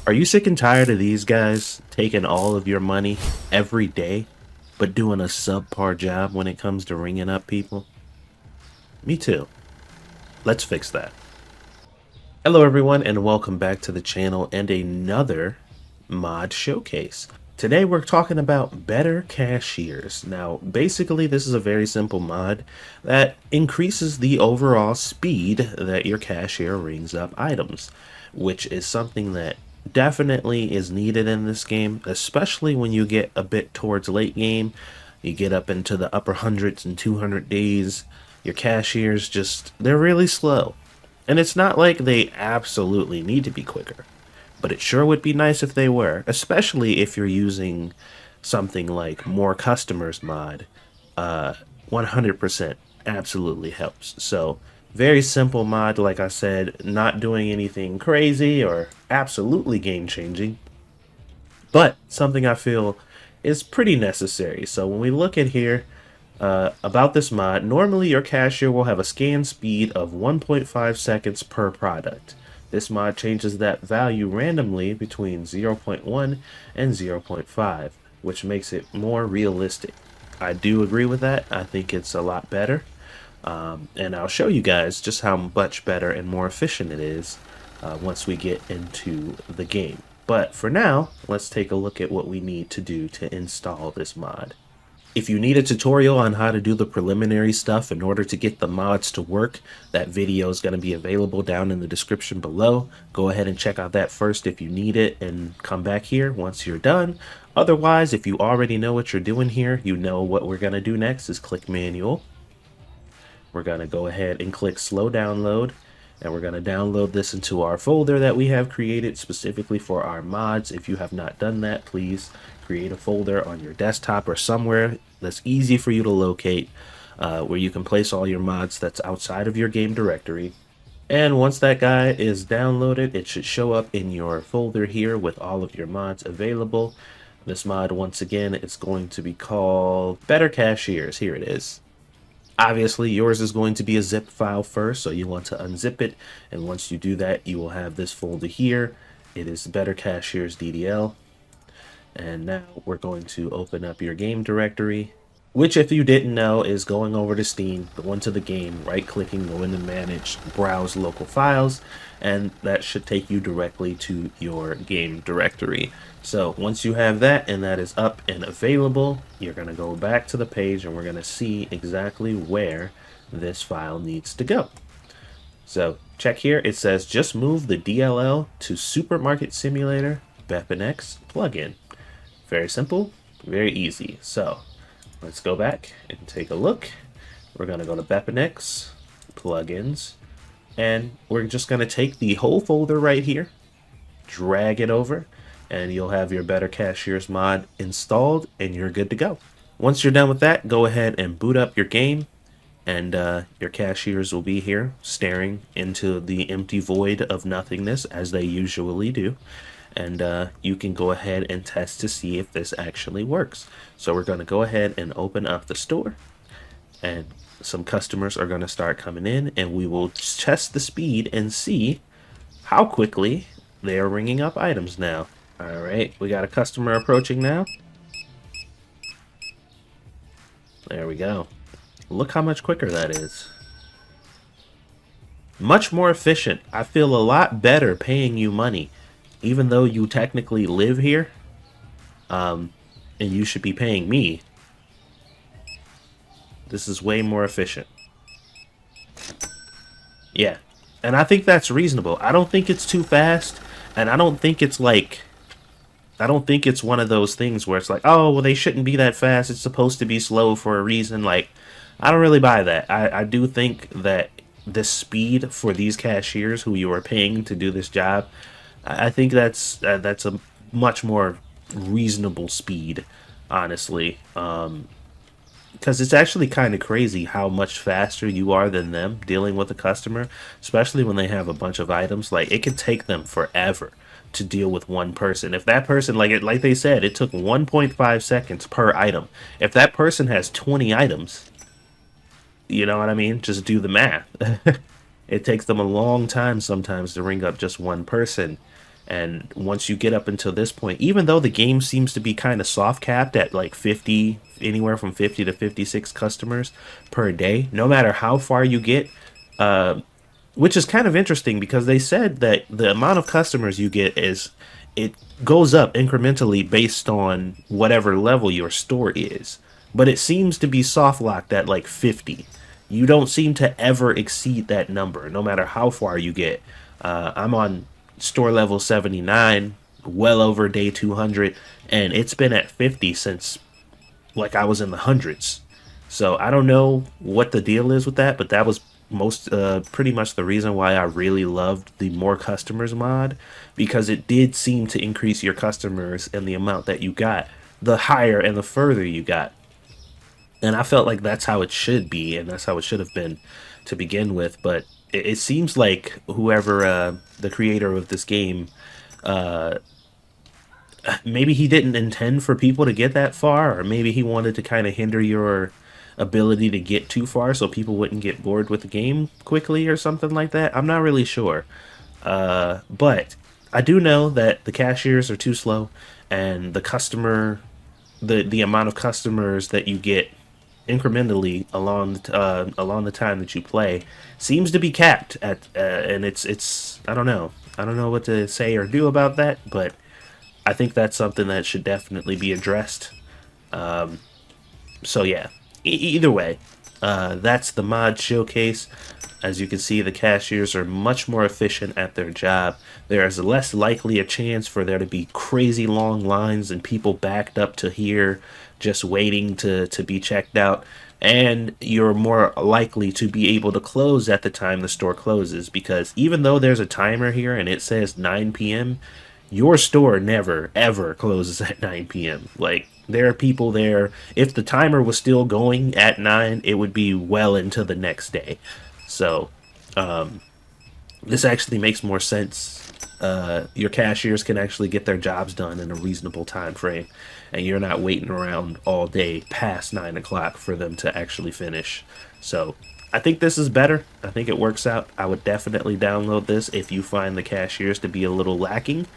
Are you sick and tired of these guys taking all of your money every day, but doing a subpar job when it comes to ringing up people? Me too. Let's fix that. Hello everyone and welcome back to the channel and another mod showcase. Today we're talking about better cashiers. Now basically this is a very simple mod that increases the overall speed that your cashier rings up items, which is something that definitely is needed in this game, especially when you get a bit towards late game. You get up into the upper hundreds and 200 days. Your cashiers they're really slow. And it's not like they absolutely need to be quicker, but it sure would be nice if they were, especially if you're using something like More Customers mod. 100% absolutely helps. So, very simple mod, like I said, not doing anything crazy or absolutely game changing, but something I feel is pretty necessary. So, when we look at here, about this mod, normally your cashier will have a scan speed of 1.5 seconds per product. This mod changes that value randomly between 0.1 and 0.5, which makes it more realistic. I do agree with that. I think it's a lot better. And I'll show you guys just how much better and more efficient it is once we get into the game. But for now, let's take a look at what we need to do to install this mod. If you need a tutorial on how to do the preliminary stuff in order to get the mods to work, that video is going to be available down in the description below. Go ahead and check out that first if you need it and come back here once you're done. Otherwise, if you already know what you're doing here, you know what we're going to do next is click manual. We're going to go ahead and click slow download. And we're going to download this into our folder that we have created specifically for our mods. If you have not done that, please create a folder on your desktop or somewhere that's easy for you to locate, where you can place all your mods that's outside of your game directory. And once that guy is downloaded, it should show up in your folder here with all of your mods available. This mod, once again, is going to be called Better Cashiers. Here it is. Obviously, yours is going to be a zip file first, so you want to unzip it. And once you do that, you will have this folder here. It is Better Cashiers DDL. And now we're going to open up your game directory, which, if you didn't know, is going over to Steam, go into the game, right-clicking, go into Manage, Browse Local Files, and that should take you directly to your game directory. So once you have that and that is up and available, you're going to go back to the page and we're going to see exactly where this file needs to go. So check here, it says just move the DLL to Supermarket Simulator BepInEx plugin. Very simple, very easy. So let's go back and take a look. We're going to go to BepInEx plugins, and we're just going to take the whole folder right here, drag it over, and you'll have your Better Cashiers mod installed and you're good to go. Once you're done with that, go ahead and boot up your game, and your cashiers will be here staring into the empty void of nothingness as they usually do. And you can go ahead and test to see if this actually works. So we're going to go ahead and open up the store, and some customers are going to start coming in, and we will test the speed and see how quickly they are ringing up items now. All right, we got a customer approaching now. There we go. Look how much quicker that is. Much more efficient. I feel a lot better paying you money, even though you technically live here, and you should be paying me. This is way more efficient. Yeah, and I think that's reasonable. I don't think it's too fast, and I don't think it's one of those things where it's like, oh, well, they shouldn't be that fast. It's supposed to be slow for a reason. Like, I don't really buy that. I do think that the speed for these cashiers who you are paying to do this job, I think that's a much more reasonable speed, honestly. Because it's actually kind of crazy how much faster you are than them dealing with a customer, especially when they have a bunch of items. Like, it could take them forever to deal with one person. If that person, like they said, it took 1.5 seconds per item. If that person has 20 items, you know what I mean? Just do the math. It takes them a long time sometimes to ring up just one person. And once you get up until this point, even though the game seems to be kind of soft capped at like 50, anywhere from 50 to 56 customers per day, no matter how far you get, which is kind of interesting because they said that the amount of customers you get is it goes up incrementally based on whatever level your store is. But it seems to be soft locked at like 50. You don't seem to ever exceed that number, no matter how far you get. I'm on store level 79, well over day 200, and it's been at 50 since like I was in the hundreds. So I don't know what the deal is with that, but that was most pretty much the reason why I really loved the more customers mod, because it did seem to increase your customers and the amount that you got the higher and the further you got. And I felt like that's how it should be, and that's how it should have been to begin with. But it seems like whoever the creator of this game, maybe he didn't intend for people to get that far, or maybe he wanted to kind of hinder your ability to get too far so people wouldn't get bored with the game quickly or something like that. I'm not really sure. But I do know that the cashiers are too slow, and the amount of customers that you get incrementally along the time that you play seems to be capped at, and it's I don't know what to say or do about that, but I think that's something that should definitely be addressed. So yeah, either way, that's the mod showcase. As you can see, the cashiers are much more efficient at their job. There is less likely a chance for there to be crazy long lines and people backed up to here just waiting to be checked out. And you're more likely to be able to close at the time the store closes, because even though there's a timer here and it says 9 p.m., your store never ever closes at 9 p.m. Like, there are people there. If the timer was still going at 9, it would be well into the next day. So this actually makes more sense. Your cashiers can actually get their jobs done in a reasonable time frame, and you're not waiting around all day past 9 o'clock for them to actually finish. So I think this is better. I think it works out. I would definitely download this if you find the cashiers to be a little lacking.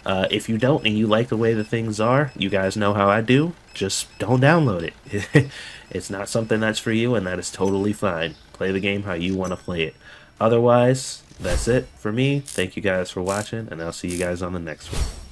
If you don't and you like the way the things are, you guys know how I do. Just don't download it. It's not something that's for you, and that is totally fine. Play the game how you want to play it. Otherwise, that's it for me. Thank you guys for watching, and I'll see you guys on the next one.